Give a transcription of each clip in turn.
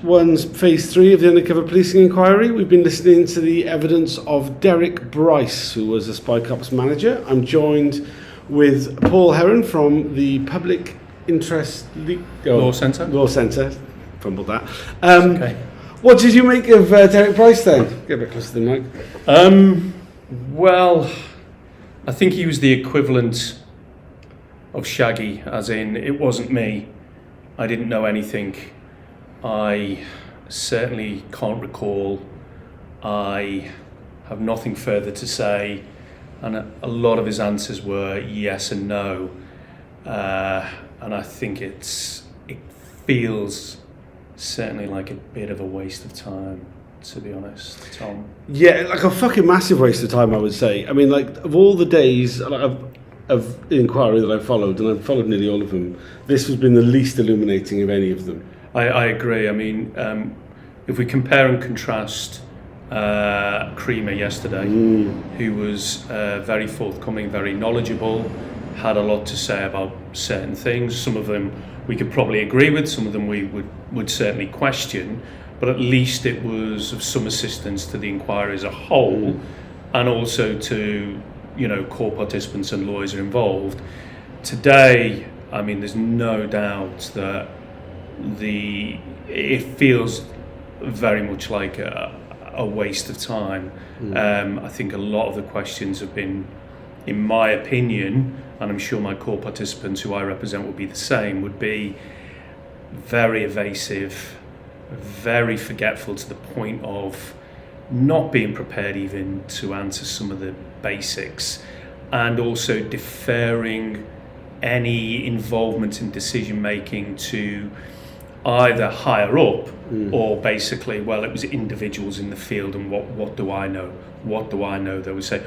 One's phase 3 of the Undercover Policing Inquiry. We've been listening to the evidence of Derek Bryce, who was a Spy Cops manager. I'm joined with Paul Heron from the Public Interest Law Centre. Law Centre. Fumbled that. Okay. What did you make of Derek Bryce then? Get a bit closer to the mic. Well, I think he was the equivalent of Shaggy, as in, it wasn't me. I didn't know anything. I certainly can't recall. I have nothing further to say, and a lot of his answers were yes and no, and I think it feels certainly like a bit of a waste of time, to be honest, Tom. Yeah, like a fucking massive waste of time, I would say. I mean, like, of all the days of inquiry that I've followed, and I've followed nearly all of them, this has been the least illuminating of any of them. I agree. I mean, if we compare and contrast Creamer yesterday, who was very forthcoming, very knowledgeable, had a lot to say about certain things. Some of them we could probably agree with, some of them we would certainly question, but at least it was of some assistance to the inquiry as a whole, and also to, you know, core participants and lawyers are involved. Today, I mean, there's no doubt that it feels very much like a waste of time. I think a lot of the questions have been, in my opinion, and I'm sure my core participants who I represent will be the same, would be very evasive, very forgetful to the point of not being prepared even to answer some of the basics, and also deferring any involvement in decision making to either higher up or basically, well, it was individuals in the field, and what do I know? What do I know? They would say,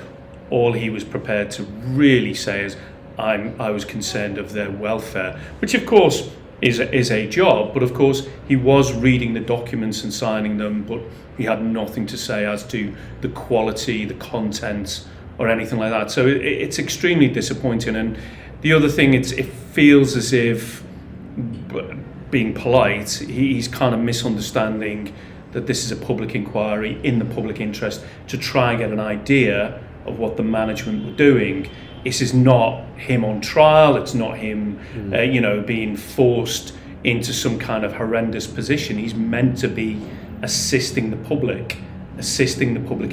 all he was prepared to really say is, I was concerned of their welfare, which of course is a job, but of course he was reading the documents and signing them, but he had nothing to say as to the quality, the content, or anything like that. So it's extremely disappointing. And the other thing, it feels as if, being polite, he's kind of misunderstanding that this is a public inquiry in the public interest to try and get an idea of what the management were doing. This is not him on trial. It's not him, being forced into some kind of horrendous position. He's meant to be assisting the public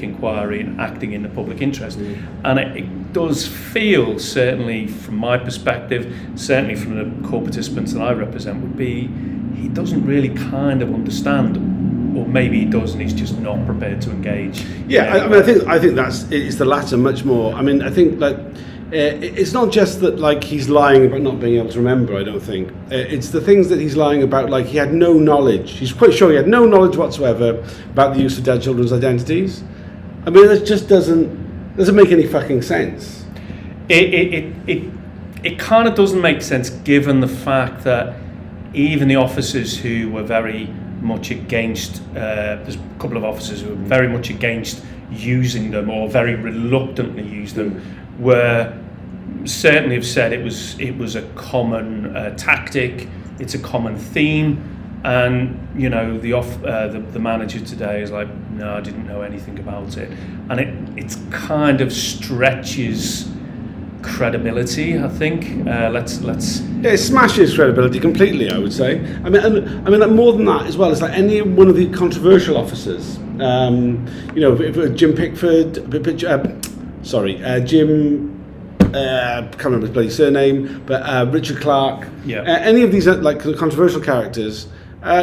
inquiry and acting in the public interest. And it does feel, certainly from my perspective, certainly from the core participants that I represent, would be he doesn't really kind of understand, or maybe he does and he's just not prepared to engage. Yeah, I think it's the latter much more. I mean, I think like it's not just that like he's lying about not being able to remember. I don't think it's the things that he's lying about. Like he had no knowledge. He's quite sure he had no knowledge whatsoever about the use of dead children's identities. I mean, it just doesn't make any fucking sense. It kind of doesn't make sense given the fact that even the officers who were very much against, there's a couple of officers who were very much against using them, or very reluctantly use them, were certainly have said it was a common tactic, it's a common theme, and you know the manager today is like, no, I didn't know anything about it, and it kind of stretches credibility, I think. Yeah, it smashes credibility completely, I would say. I mean, more than that as well. It's like any one of the controversial officers. Jim Pickford, Jim. Can't remember his bloody surname, but Richard Clark. Yeah. Any of these like controversial characters.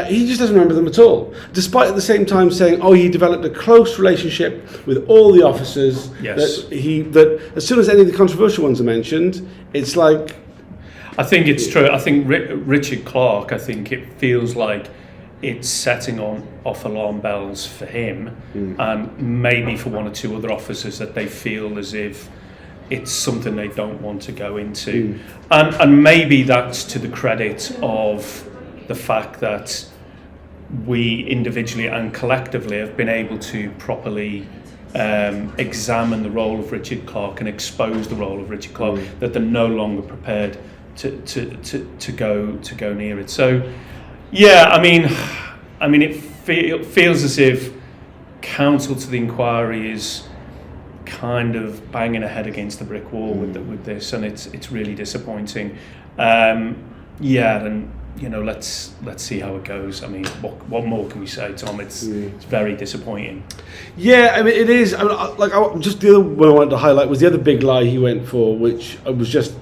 He just doesn't remember them at all, despite at the same time saying, he developed a close relationship with all the officers. Yes. That as soon as any of the controversial ones are mentioned, it's like... I think it's true. I think Richard Clark, I think it feels like it's setting off alarm bells for him, and maybe for one or two other officers that they feel as if it's something they don't want to go into. And maybe that's to the credit of the fact that we individually and collectively have been able to properly examine the role of Richard Clark and expose the role of Richard Clark, that they're no longer prepared to go near it. So, yeah, I mean, I mean, it feels as if counsel to the inquiry is kind of banging her head against the brick wall with this, and it's really disappointing. And let's see how it goes. I mean, what more can we say, Tom? It's very disappointing. Yeah, I mean, it is. Just the other one I wanted to highlight was the other big lie he went for, which was just,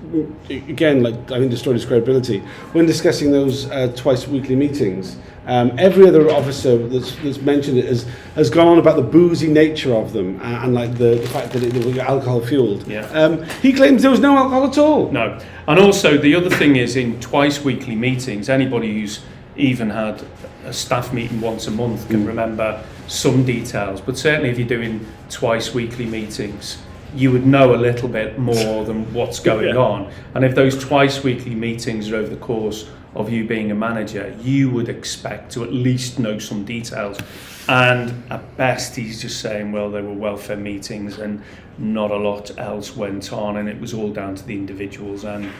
again, I think destroyed his credibility. When discussing those twice weekly meetings, every other officer that's mentioned it has gone on about the boozy nature of them and the fact that they were alcohol fueled. Yeah. He claims there was no alcohol at all. No. And also the other thing is, in twice weekly meetings, anybody who's even had a staff meeting once a month can remember some details, but certainly if you're doing twice weekly meetings, you would know a little bit more than what's going on. And if those twice weekly meetings are over the course of you being a manager, you would expect to at least know some details. And at best, he's just saying, well, there were welfare meetings and not a lot else went on, and it was all down to the individuals, and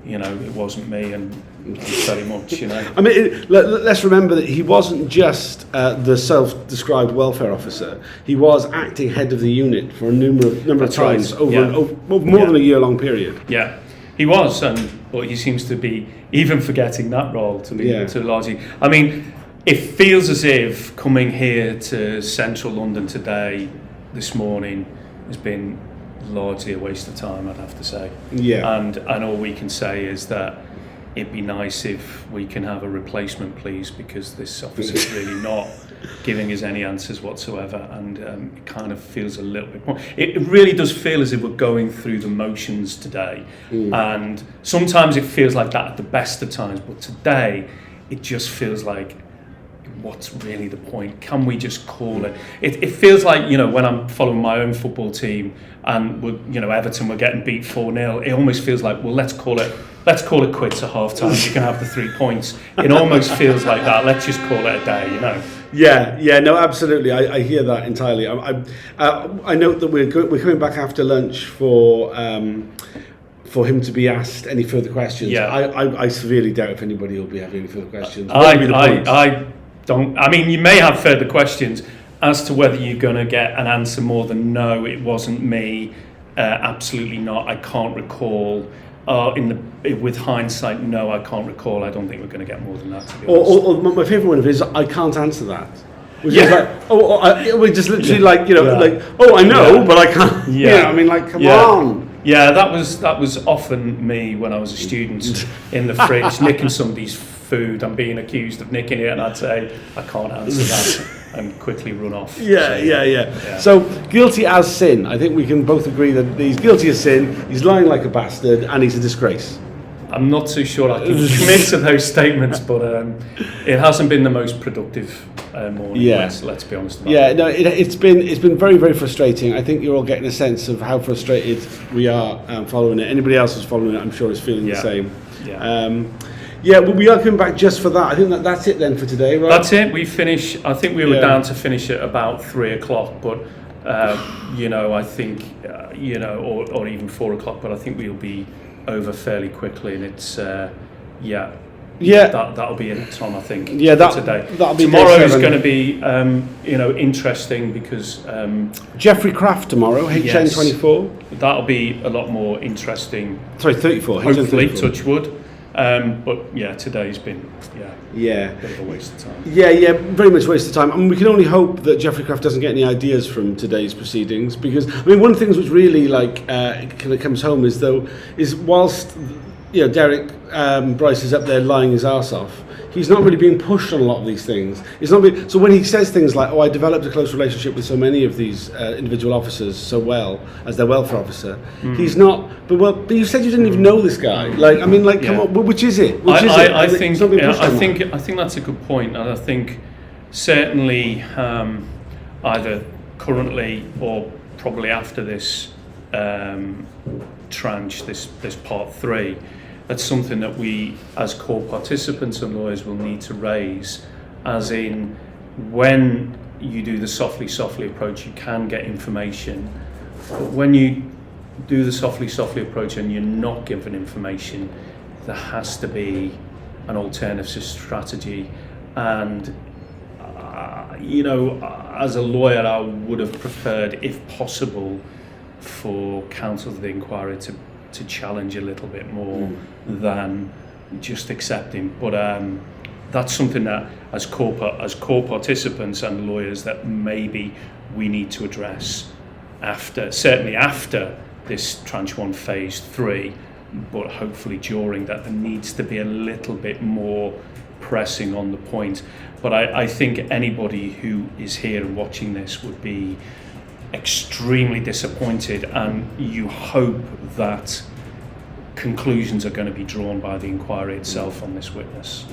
it wasn't me, and very much, I mean, let's remember that he wasn't just the self-described welfare officer. He was acting head of the unit for a number of times over more than a year-long period. Yeah, he was, but he seems to be even forgetting that role to largely. I mean, it feels as if coming here to central London today, this morning, has been largely a waste of time, I'd have to say. Yeah. And all we can say is that it'd be nice if we can have a replacement, please, because this officer's really not giving us any answers whatsoever, and it kind of feels a little bit more. It really does feel as if we're going through the motions today, and sometimes it feels like that at the best of times, but today it just feels like, what's really the point? Can we just call it? It feels like, when I'm following my own football team and Everton were getting beat 4-0, it almost feels like, well, let's call it quits at half time. You can have the 3 points. It almost feels like that. Let's just call it a day, Yeah, no, absolutely. I hear that entirely. I note that we're coming back after lunch for him to be asked any further questions. Yeah. I severely doubt if anybody will be having any further questions. I don't. I mean, you may have further questions as to whether you're going to get an answer more than no, it wasn't me, absolutely not, I can't recall. With hindsight, no, I can't recall. I don't think we're going to get more than that, to be honest. Or my favourite one of it is, I can't answer that. Which is like, we're just literally I know, but I can't. Yeah, come on. Yeah, that was often me when I was a student in the fridge, nicking somebody's food and being accused of nicking it, and I'd say, I can't answer that, and quickly run off. Yeah. So, guilty as sin. I think we can both agree that he's guilty as sin, he's lying like a bastard, and he's a disgrace. I'm not too sure I can commit to those statements, but it hasn't been the most productive morning. Let's be honest about it. No, it's been very, very frustrating. I think you're all getting a sense of how frustrated we are following it. Anybody else who's following it, I'm sure, is feeling the same. But we are coming back just for that. I think that's it then for today, right? That's it. We finish. I think we were down to finish at about 3 o'clock, but I think or even 4 o'clock. But I think we'll be over fairly quickly, and it's that'll be it, Tom. I think today. That'll be tomorrow is going to be interesting because Jeffrey Craft tomorrow, HN24. That'll be a lot more interesting. Sorry, 34. Hopefully, HN34. touch wood. But today's been a bit of a waste of time. Very much a waste of time. I mean, we can only hope that Jeffrey Craft doesn't get any ideas from today's proceedings, because one of the things which really kind of comes home is whilst Derek Bryce is up there lying his arse off, he's not really being pushed on a lot of these things. So when he says things like, I developed a close relationship with so many of these individual officers so well as their welfare officer, he's not. But you said you didn't even know this guy. Come on, which is it? I think that's a good point, and I think certainly either currently or probably after this tranche, this part 3. That's something that we, as core participants and lawyers, will need to raise, as in, when you do the softly approach, you can get information, but when you do the softly approach and you're not given information, there has to be an alternative strategy. And you know, as a lawyer, I would have preferred, if possible, for counsel to the inquiry to challenge a little bit more than just accepting. But that's something that, as core participants and lawyers, that maybe we need to address certainly after this tranche 1 phase 3, but hopefully during that there needs to be a little bit more pressing on the point. But I think anybody who is here and watching this would be extremely disappointed, and you hope that conclusions are going to be drawn by the inquiry itself on this witness,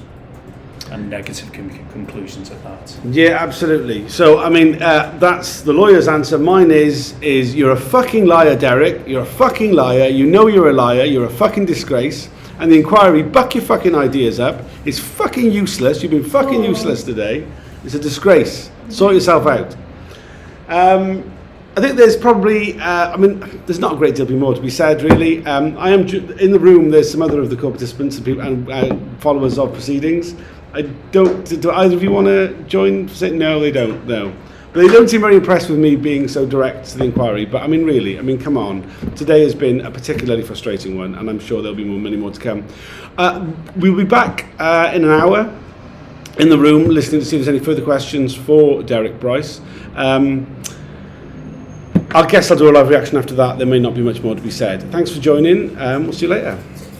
and negative conclusions at that. Yeah, absolutely. So, I mean, that's the lawyer's answer. Mine is you're a fucking liar, Derek. You're a fucking liar. You know you're a liar. You're a fucking disgrace. And the inquiry, buck your fucking ideas up. It's fucking useless. You've been fucking useless today. It's a disgrace. Sort yourself out. I think there's probably, there's not a great deal more to be said, really. I am in the room. There's some other of the core participants and people and followers of proceedings. Do either of you want to join? No, they don't. No, but they don't seem very impressed with me being so direct to the inquiry. But I mean, really, come on. Today has been a particularly frustrating one, and I'm sure there'll be many more to come. We'll be back in an hour in the room, listening to see if there's any further questions for Derek Bryce. I guess I'll do a live reaction after that. There may not be much more to be said. Thanks for joining. We'll see you later.